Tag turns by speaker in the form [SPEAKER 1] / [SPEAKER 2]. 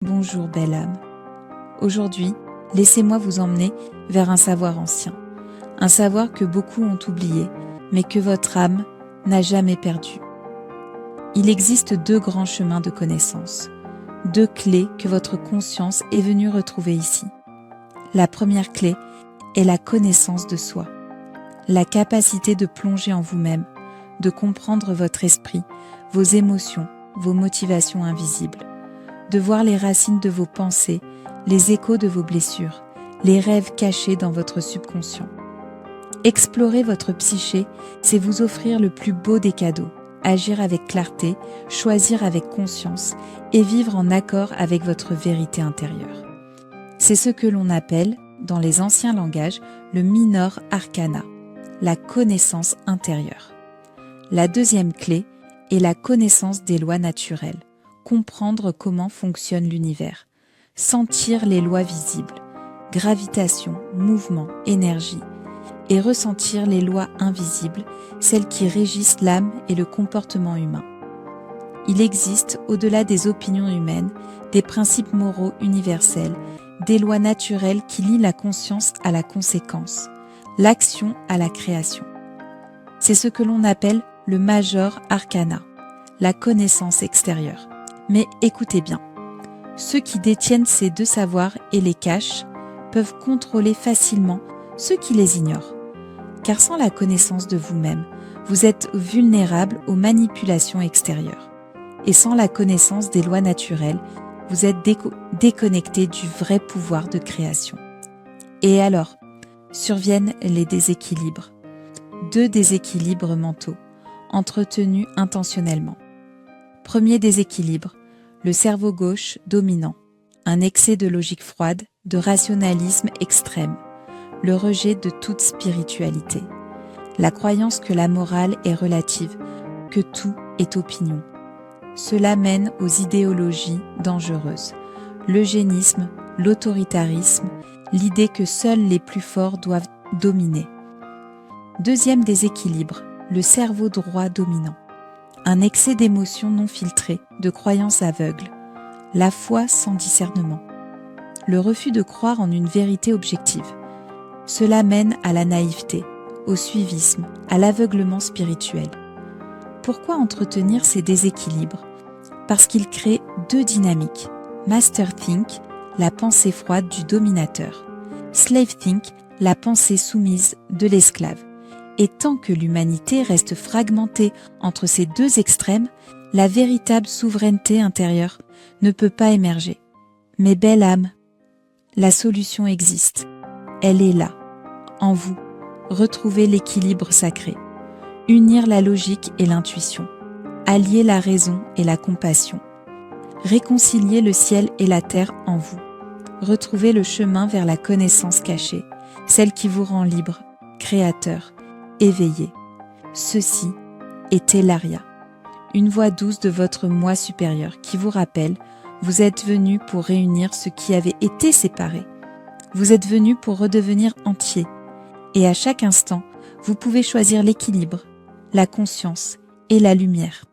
[SPEAKER 1] Bonjour belle âme. Aujourd'hui, laissez-moi vous emmener vers un savoir ancien, un savoir que beaucoup ont oublié, mais que votre âme n'a jamais perdu. Il existe deux grands chemins de connaissance, deux clés que votre conscience est venue retrouver ici. La première clé est la connaissance de soi, la capacité de plonger en vous-même, de comprendre votre esprit, vos émotions, vos motivations invisibles, de voir les racines de vos pensées, les échos de vos blessures, les rêves cachés dans votre subconscient. Explorer votre psyché, c'est vous offrir le plus beau des cadeaux, agir avec clarté, choisir avec conscience et vivre en accord avec votre vérité intérieure. C'est ce que l'on appelle, dans les anciens langages, le minor arcana, la connaissance intérieure. La deuxième clé est la connaissance des lois naturelles, comprendre comment fonctionne l'univers, sentir les lois visibles, gravitation, mouvement, énergie, et ressentir les lois invisibles, celles qui régissent l'âme et le comportement humain. Il existe, au-delà des opinions humaines, des principes moraux universels, des lois naturelles qui lient la conscience à la conséquence, l'action à la création. C'est ce que l'on appelle le major arcana, la connaissance extérieure. Mais écoutez bien, ceux qui détiennent ces deux savoirs et les cachent peuvent contrôler facilement ceux qui les ignorent. Car sans la connaissance de vous-même, vous êtes vulnérable aux manipulations extérieures. Et sans la connaissance des lois naturelles, vous êtes déconnecté du vrai pouvoir de création. Et alors, surviennent les déséquilibres. Deux déséquilibres mentaux, entretenus intentionnellement. Premier déséquilibre, le cerveau gauche dominant, un excès de logique froide, de rationalisme extrême, le rejet de toute spiritualité, la croyance que la morale est relative, que tout est opinion. Cela mène aux idéologies dangereuses, l'eugénisme, l'autoritarisme, l'idée que seuls les plus forts doivent dominer. Deuxième déséquilibre, le cerveau droit dominant, un excès d'émotions non filtrées, de croyances aveugles, la foi sans discernement, le refus de croire en une vérité objective. Cela mène à la naïveté, au suivisme, à l'aveuglement spirituel. Pourquoi entretenir ces déséquilibres ? Parce qu'ils créent deux dynamiques. Masterthink, la pensée froide du dominateur. Slavethink, la pensée soumise de l'esclave. Et tant que l'humanité reste fragmentée entre ces deux extrêmes, la véritable souveraineté intérieure ne peut pas émerger. Mais belle âme, la solution existe. Elle est là, en vous. Retrouvez l'équilibre sacré. Unir la logique et l'intuition. Allier la raison et la compassion. Réconcilier le ciel et la terre en vous. Retrouvez le chemin vers la connaissance cachée, celle qui vous rend libre, créateur, éveillé. Ceci est Telaria, une voix douce de votre moi supérieur qui vous rappelle, vous êtes venu pour réunir ce qui avait été séparé. Vous êtes venu pour redevenir entier. Et à chaque instant, vous pouvez choisir l'équilibre, la conscience et la lumière.